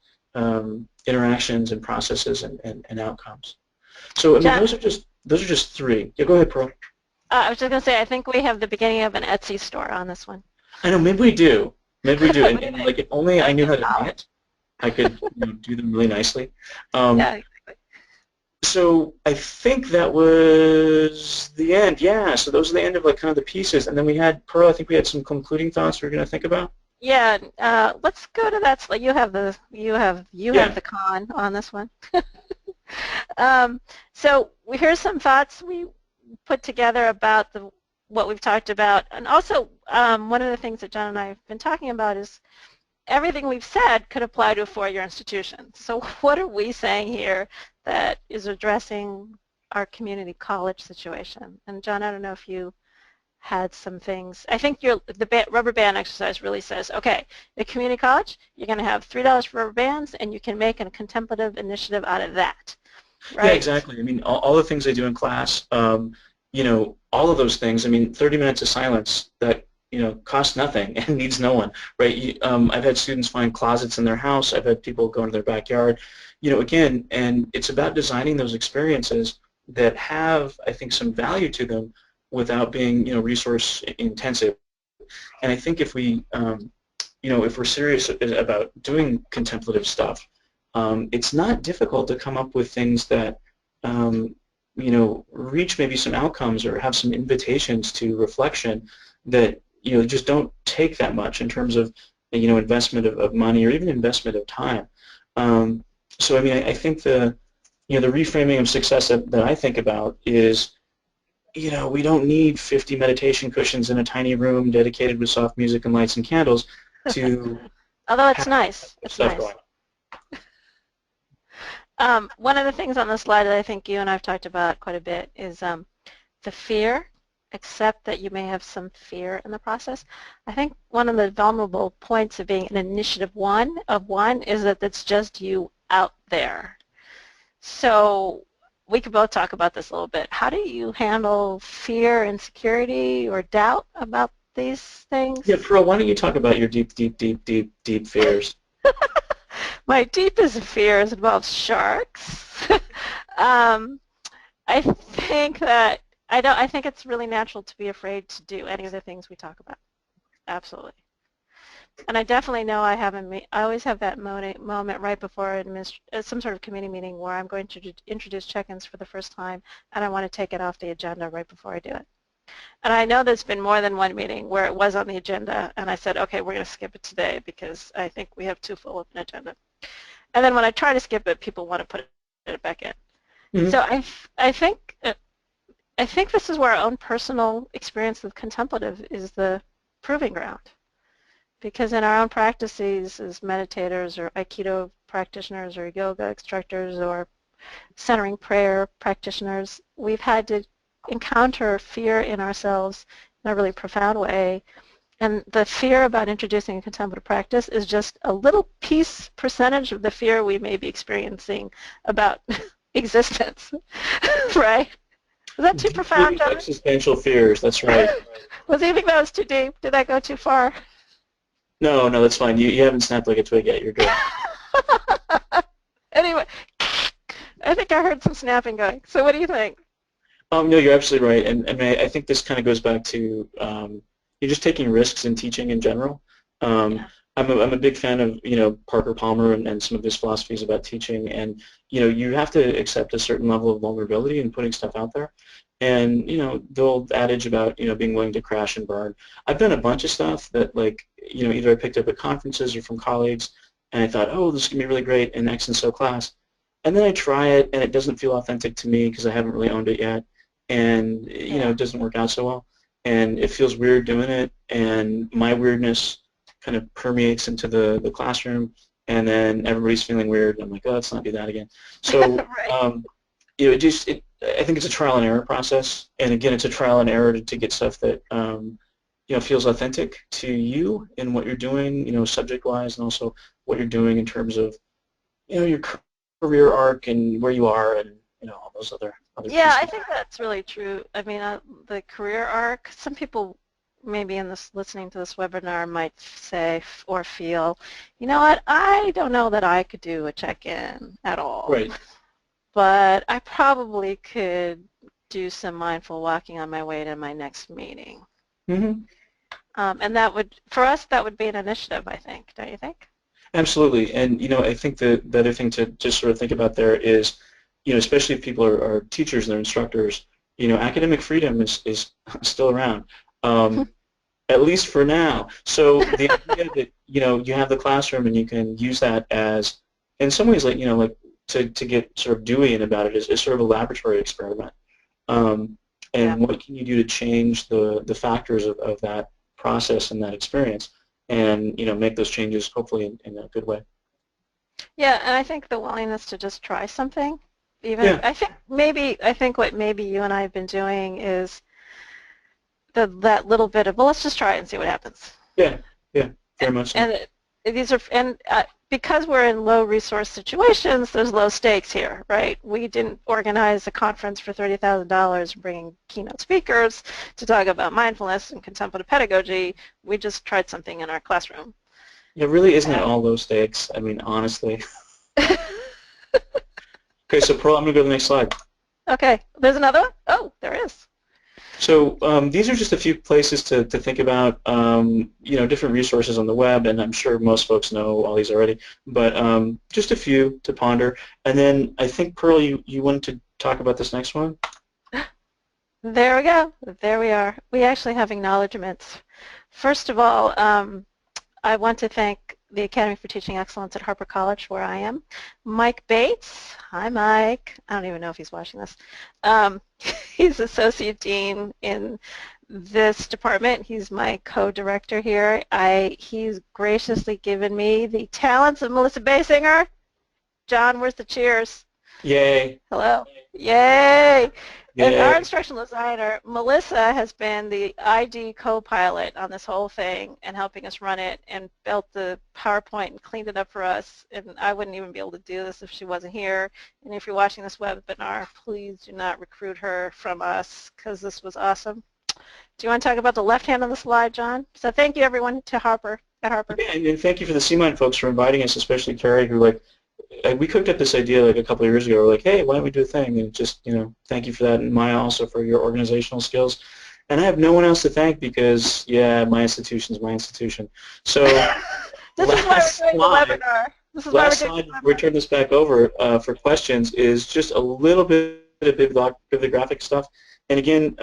interactions and processes and outcomes. So I mean, those are just 3. Yeah, go ahead, Pearl. I was just going to say, I think we have the beginning of an Etsy store on this one. I know, maybe we do. Maybe we do. And like, if only I knew how to knit, I could do them really nicely. Yeah. So I think that was the end. Yeah, so those are the end of like kind of the pieces. And then we had, Pearl, I think we had some concluding thoughts we were going to think about. Yeah, let's go to that slide. You have the the con on this one. So here's some thoughts we put together about what we've talked about, and also one of the things that Jon and I have been talking about is everything we've said could apply to a 4-year institution. So what are we saying here that is addressing our community college situation? And Jon, I don't know if you had some things. I think the rubber band exercise really says, okay, the community college, you're going to have $3 for rubber bands, and you can make a contemplative initiative out of that. Right? Yeah, exactly. I mean, all the things they do in class, all of those things. I mean, 30 minutes of silence that costs nothing and needs no one, right? I've had students find closets in their house. I've had people go into their backyard, again, and it's about designing those experiences that have, I think, some value to them without being, resource intensive. And I think if we, if we're serious about doing contemplative stuff, it's not difficult to come up with things that, reach maybe some outcomes or have some invitations to reflection that, just don't take that much in terms of, investment of money or even investment of time. So, I mean, I think the reframing of success that I think about is, we don't need 50 meditation cushions in a tiny room dedicated with soft music and lights and candles to although it's nice. It's nice. Going one of the things on the slide that I think you and I have talked about quite a bit is the fear. Accept that you may have some fear in the process. I think one of the vulnerable points of being an initiative one is that it's just you out there. So we could both talk about this a little bit. How do you handle fear, insecurity, or doubt about these things? Yeah, Pearl, why don't you talk about your deep fears? My deepest fears involves sharks. I think that I think it's really natural to be afraid to do any of the things we talk about. Absolutely. And I definitely know I always have that moment right before some sort of committee meeting where I'm going to introduce check-ins for the first time, and I want to take it off the agenda right before I do it. And I know there's been more than one meeting where it was on the agenda, and I said, okay, we're going to skip it today because I think we have too full of an agenda. And then when I try to skip it, people want to put it back in. Mm-hmm. So I think this is where our own personal experience with contemplative is the proving ground. Because in our own practices as meditators or Aikido practitioners or yoga instructors or centering prayer practitioners, we've had to encounter fear in ourselves in a really profound way. And the fear about introducing a contemplative practice is just a little percentage of the fear we may be experiencing about existence, right? Was that too profound, Jon? Existential fears, that's right. Was you think that was too deep? Did that go too far? No, that's fine. You haven't snapped like a twig yet. You're good. Anyway, I think I heard some snapping going. So what do you think? No, you're absolutely right. And I think this kind of goes back to you're just taking risks in teaching in general. Yeah. I'm a big fan of Parker Palmer and some of his philosophies about teaching, and you have to accept a certain level of vulnerability in putting stuff out there. And, the old adage about, being willing to crash and burn. I've done a bunch of stuff that, like, either I picked up at conferences or from colleagues, and I thought, oh, this is going to be really great in X and so class. And then I try it, and it doesn't feel authentic to me because I haven't really owned it yet. And, it doesn't work out so well. And it feels weird doing it, and my weirdness kind of permeates into the classroom, and then everybody's feeling weird. And I'm like, oh, let's not do that again. So, Right. I think it's a trial and error process, and again, it's a trial and error to get stuff that feels authentic to you and what you're doing, subject-wise, and also what you're doing in terms of your career arc and where you are, and all those other Yeah, pieces. I think that's really true. I mean, the career arc, some people maybe in this listening to this webinar might say or feel, you know what, I don't know that I could do a check-in at all, Right. but I probably could do some mindful walking on my way to my next meeting. Mm-hmm. And that would, for us, that would be an initiative, I think, don't you think? Absolutely, and I think the other thing to just sort of think about there is, especially if people are teachers and they're instructors, academic freedom is still around, at least for now. So the idea that you have the classroom and you can use that as, in some ways, like like to get sort of Dewey-ian about it is sort of a laboratory experiment. And Yeah. what can you do to change the factors of that process and that experience, and make those changes hopefully in a good way. Yeah, and I think the willingness to just try something, even Yeah. I think what maybe you and I have been doing is that little bit of, well, let's just try it and see what happens. Yeah. Yeah. Very much so. And these are, because we're in low resource situations, there's low stakes here, right? We didn't organize a conference for $30,000 bringing keynote speakers to talk about mindfulness and contemplative pedagogy. We just tried something in our classroom. Yeah, really, isn't it all low stakes? I mean, honestly. Okay, so Pearl, I'm going to go to the next slide. Okay, there's another one? Oh, there is. So these are just a few places to think about, different resources on the web, and I'm sure most folks know all these already, but just a few to ponder. And then I think, Pearl, you wanted to talk about this next one? There we go. There we are. We actually have acknowledgments. First of all, I want to thank the Academy for Teaching Excellence at Harper College, where I am. Mike Bates. Hi, Mike. I don't even know if he's watching this. He's Associate Dean in this department. He's my co-director here. He's graciously given me the talents of Melissa Basinger. John, where's the cheers? Yay. Hello. Yay. Yay. And our instructional designer, Melissa, has been the ID co-pilot on this whole thing and helping us run it and built the PowerPoint and cleaned it up for us. And I wouldn't even be able to do this if she wasn't here. And if you're watching this webinar, please do not recruit her from us because this was awesome. Do you want to talk about the left hand on the slide, John? So thank you, everyone, to Harper. At Harper. Yeah, and thank you for the CMIND folks for inviting us, especially Carrie, who we cooked up this idea like a couple of years ago. We're like, hey, why don't we do a thing? And just, thank you for that, and Maya also for your organizational skills. And I have no one else to thank because, yeah, my institution's my institution. So this is why we're doing the webinar. This is last slide, we turn this back over for questions, is just a little bit of bibliographic stuff. And again,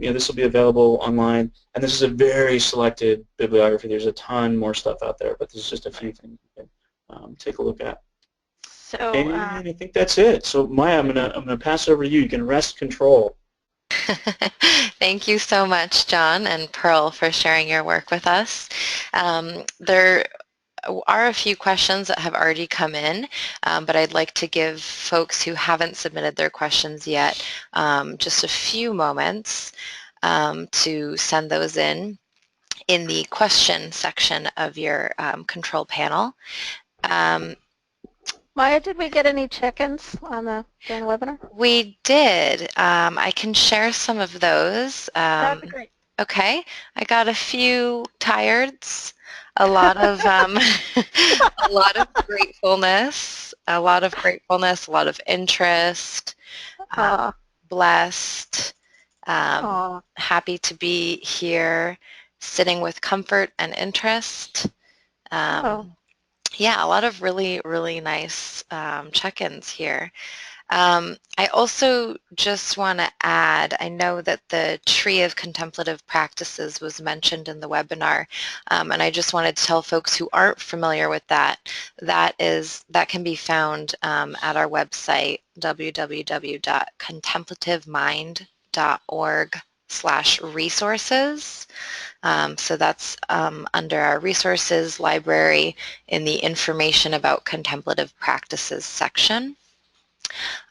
this will be available online, and this is a very selected bibliography. There's a ton more stuff out there, but this is just a few things you can take a look at. So, and I think that's it. So Maya, I'm gonna pass it over to you. You can wrest control. Thank you so much, John and Pearl, for sharing your work with us. There are a few questions that have already come in, but I'd like to give folks who haven't submitted their questions yet just a few moments to send those in the question section of your control panel. Maya, did we get any check-ins on during the webinar? We did. I can share some of those. That would be great. Okay. I got a few tireds, a lot of a lot of gratefulness, a lot of interest, blessed, happy to be here, sitting with comfort and interest. Yeah, a lot of really, really nice check-ins here. I also just want to add, I know that the tree of contemplative practices was mentioned in the webinar, and I just wanted to tell folks who aren't familiar with that, that can be found at our website, www.contemplativemind.org/resources. So that's under our resources library in the information about contemplative practices section.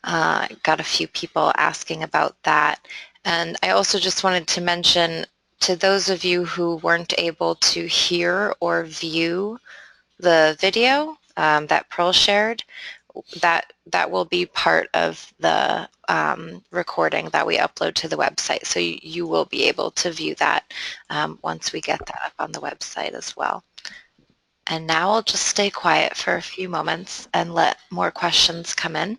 Got a few people asking about that. And I also just wanted to mention to those of you who weren't able to hear or view the video that Pearl shared, that will be part of the recording that we upload to the website. So you will be able to view that once we get that up on the website as well. And now I'll just stay quiet for a few moments and let more questions come in.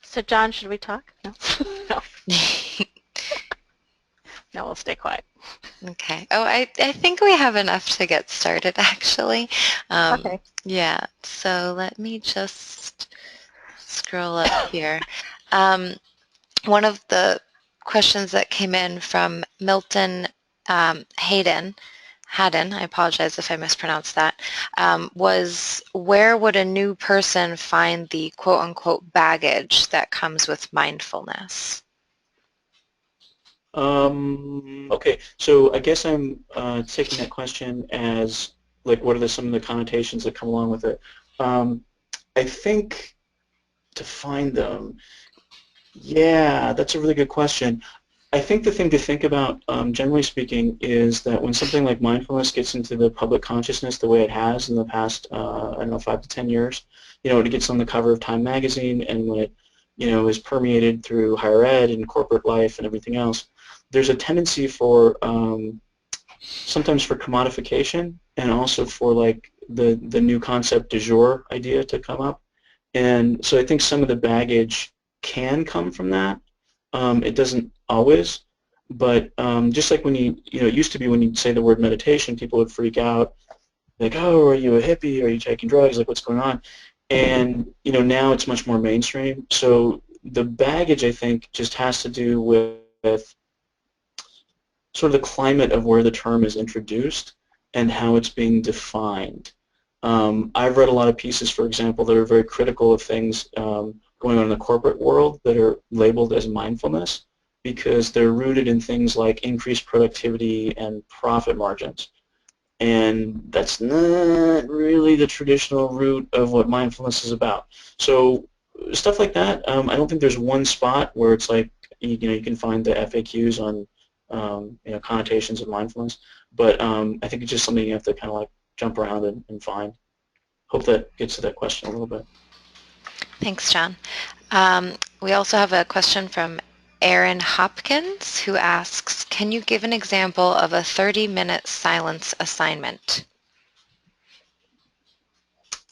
So John, should we talk? No. No. No, we'll stay quiet. Okay. Oh, I think we have enough to get started, actually. Okay. Yeah, so let me just scroll up here. One of the questions that came in from Milton Haddon, I apologize if I mispronounced that, was where would a new person find the quote-unquote baggage that comes with mindfulness? Okay, so I guess I'm taking that question as like what are some of the connotations that come along with it. I think to find them, yeah, that's a really good question. I think the thing to think about, generally speaking, is that when something like mindfulness gets into the public consciousness the way it has in the past, I don't know, 5 to 10 years, it gets on the cover of Time magazine, and when it, is permeated through higher ed and corporate life and everything else, there's a tendency for sometimes for commodification and also for like the new concept du jour idea to come up. And so I think some of the baggage can come from that. It doesn't always, but just like when it used to be when you'd say the word meditation, people would freak out, like, oh, are you a hippie? Are you taking drugs? Like, what's going on? And, now it's much more mainstream. So the baggage, I think, just has to do with sort of the climate of where the term is introduced and how it's being defined. I've read a lot of pieces, for example, that are very critical of things going on in the corporate world that are labeled as mindfulness because they're rooted in things like increased productivity and profit margins. And that's not really the traditional root of what mindfulness is about. So stuff like that, I don't think there's one spot where it's like, you can find the FAQs on connotations of mindfulness, but I think it's just something you have to kind of like jump around and find. Hope that gets to that question a little bit. Thanks, John. We also have a question from Aaron Hopkins, who asks, can you give an example of a 30-minute silence assignment?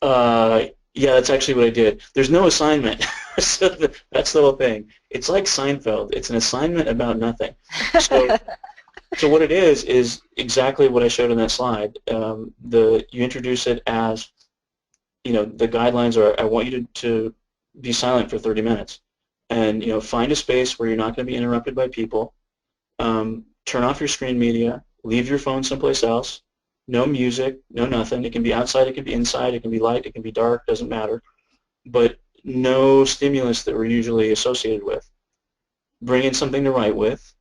Yeah, that's actually what I did. There's no assignment. So that's the whole thing. It's like Seinfeld. It's an assignment about nothing. So what it is exactly what I showed on that slide. You introduce it as, the guidelines are, I want you to be silent for 30 minutes. And, find a space where you're not going to be interrupted by people. Turn off your screen media. Leave your phone someplace else. No music, no nothing. It can be outside, it can be inside, it can be light, it can be dark, doesn't matter. But no stimulus that we're usually associated with. Bring in something to write with.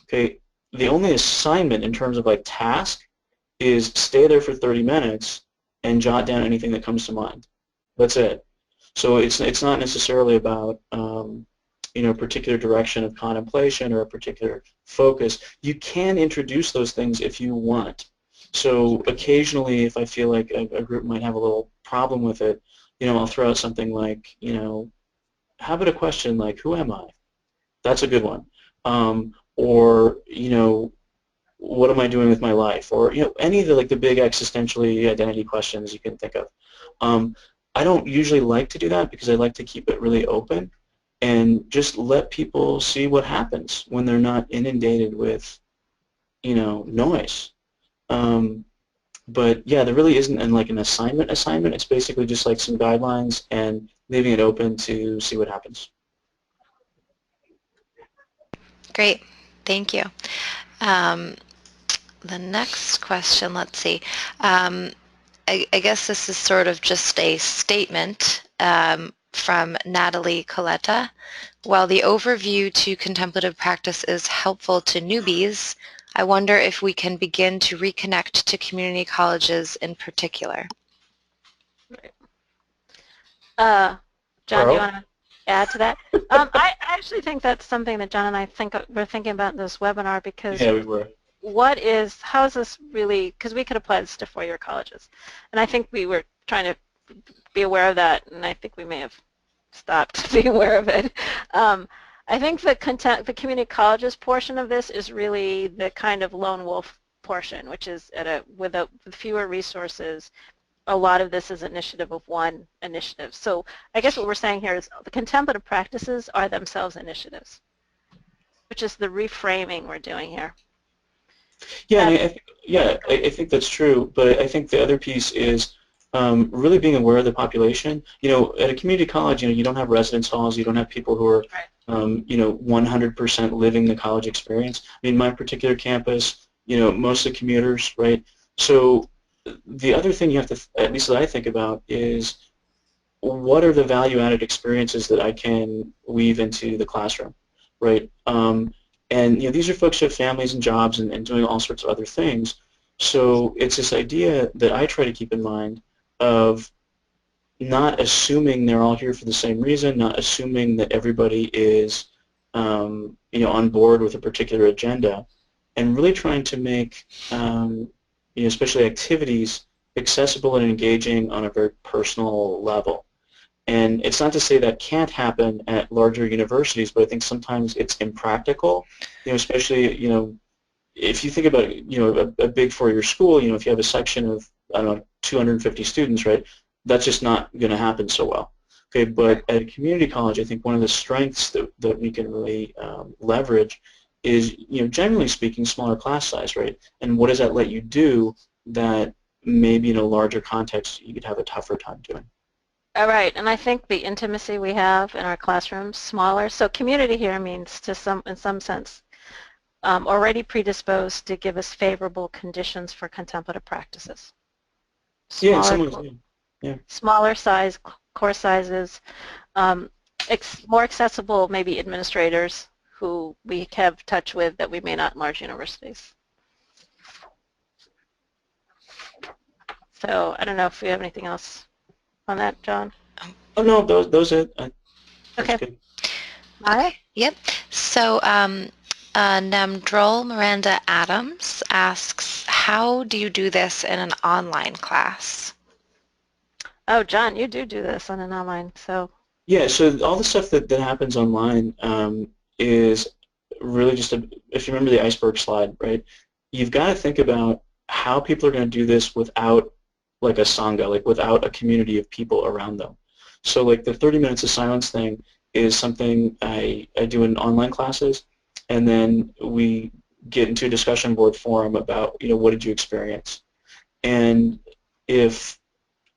Okay, the only assignment in terms of like task is stay there for 30 minutes and jot down anything that comes to mind. That's it. So it's not necessarily about a particular direction of contemplation or a particular focus. You can introduce those things if you want. So occasionally, if I feel like a group might have a little problem with it, I'll throw out something like, how about a question like, who am I? That's a good one. Or, what am I doing with my life? Or, any of the big existentially identity questions you can think of. I don't usually like to do that because I like to keep it really open and just let people see what happens when they're not inundated with, noise. But yeah, there really isn't like an assignment. It's basically just like some guidelines and leaving it open to see what happens. Great, thank you. The next question, let's see. I guess this is sort of just a statement from Natalie Coletta. While the overview to contemplative practice is helpful to newbies, I wonder if we can begin to reconnect to community colleges in particular. John, Carl? do you want to add to that? I actually think that's something that John and I we're thinking about in this webinar, because Yeah, we were. how is this really, because we could apply this to four-year colleges. And I think we were trying to be aware of that, and I think we may have stopped being aware of it. I think the community colleges portion of this is really the kind of lone wolf portion, which is with fewer resources. A lot of this is initiative of one initiative. So I guess what we're saying here is the contemplative practices are themselves initiatives, which is the reframing we're doing here. Yeah, I think that's true. But I think the other piece is really being aware of the population. At a community college, you don't have residence halls. You don't have people who are, right. 100% living the college experience. I mean, my particular campus, mostly commuters, right? So the other thing you have to, at least that I think about, is what are the value-added experiences that I can weave into the classroom, right? And these are folks who have families and jobs and doing all sorts of other things. So it's this idea that I try to keep in mind of not assuming they're all here for the same reason, not assuming that everybody is on board with a particular agenda, and really trying to make especially activities accessible and engaging on a very personal level. And it's not to say that can't happen at larger universities, but I think sometimes it's impractical, especially, if you think about, a big four-year school, if you have a section of, I don't know, 250 students, right, that's just not going to happen so well. Okay, but at a community college, I think one of the strengths that we can really leverage is, generally speaking, smaller class size, right? And what does that let you do that maybe in a larger context you could have a tougher time doing? All right, and I think the intimacy we have in our classrooms, smaller. So community here means, in some sense, already predisposed to give us favorable conditions for contemplative practices. Smaller size, course sizes, more accessible, maybe administrators who we have touch with that we may not in large universities. So I don't know if we have anything else on that, John? Oh no, those are okay. Good. Maya? Yep. So Namdrol Miranda Adams asks, how do you do this in an online class? Oh, John, you do this on an online, so. Yeah, so all the stuff that happens online is really just, if you remember the iceberg slide, right, you've got to think about how people are going to do this without like a Sangha, like without a community of people around them. So like the 30 minutes of silence thing is something I do in online classes, and then we get into a discussion board forum about, what did you experience? And if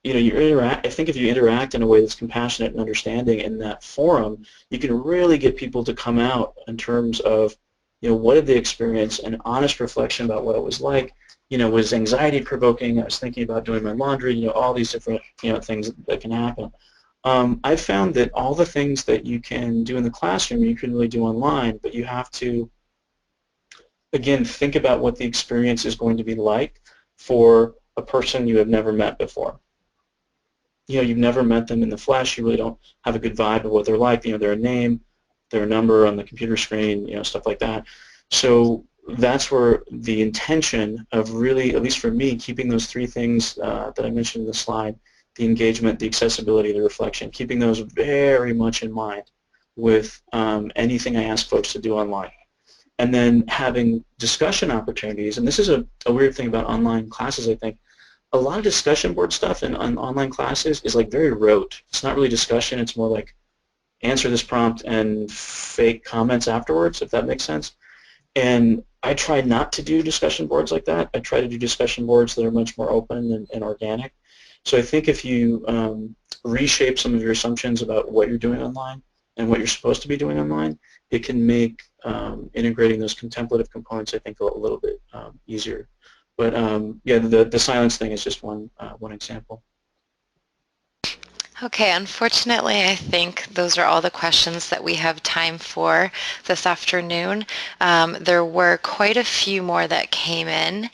I think if you interact in a way that's compassionate and understanding in that forum, you can really get people to come out in terms of, what did they experience, an honest reflection about what it was like. Was anxiety provoking? I was thinking about doing my laundry. All these different, things that can happen. I've found that all the things that you can do in the classroom, you can really do online, but you have to, again, think about what the experience is going to be like for a person you have never met before. You've never met them in the flesh. You really don't have a good vibe of what they're like. They're a name, they're a number on the computer screen, stuff like that. So that's where the intention of really, at least for me, keeping those three things that I mentioned in the slide, the engagement, the accessibility, the reflection, keeping those very much in mind with anything I ask folks to do online. And then having discussion opportunities, and this is a weird thing about online classes, I think. A lot of discussion board stuff in online classes is like very rote. It's not really discussion. It's more like answer this prompt and fake comments afterwards, if that makes sense. And I try not to do discussion boards like that. I try to do discussion boards that are much more open and organic. So I think if you reshape some of your assumptions about what you're doing online and what you're supposed to be doing online, it can make integrating those contemplative components, I think, a little bit easier. But yeah, the silence thing is just one example. Okay, unfortunately, I think those are all the questions that we have time for this afternoon. There were quite a few more that came in,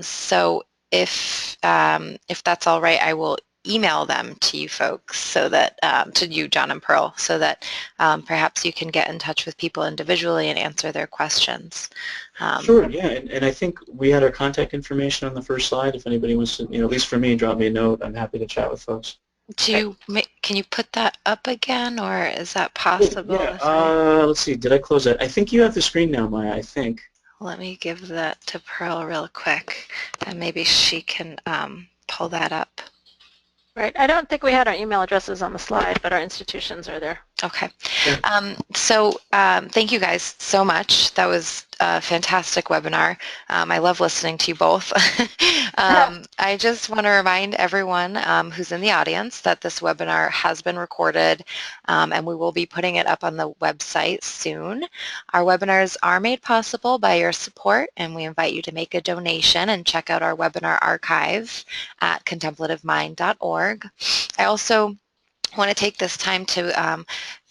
so if that's all right, I will email them to you folks so that to you, John and Pearl, so that perhaps you can get in touch with people individually and answer their questions. Sure, yeah, and I think we had our contact information on the first slide. If anybody wants to, at least for me, drop me a note. I'm happy to chat with folks. Can you put that up again, or is that Oh, possible? yeah, let's see, did I close that? I think you have the screen now, Maya, I think. Let me give that to Pearl real quick, and maybe she can pull that up. Right. I don't think we had our email addresses on the slide, but our institutions are there. Okay. Thank you guys so much. That was a fantastic webinar. I love listening to you both. I just want to remind everyone who's in the audience that this webinar has been recorded and we will be putting it up on the website soon. Our webinars are made possible by your support, and we invite you to make a donation and check out our webinar archive at contemplativemind.org. I also want to take this time to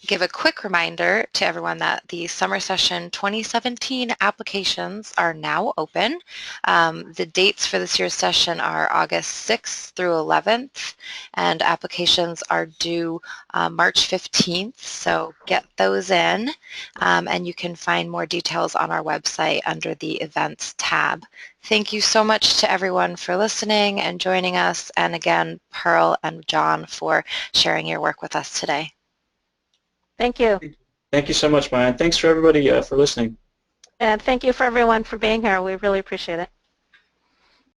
give a quick reminder to everyone that the summer session 2017 applications are now open. The dates for this year's session are August 6th through 11th, and applications are due March 15th, so get those in, and you can find more details on our website under the Events tab. Thank you so much to everyone for listening and joining us, and again, Pearl and John, for sharing your work with us today. Thank you. Thank you so much, Maya. Thanks for everybody for listening. And thank you for everyone for being here. We really appreciate it.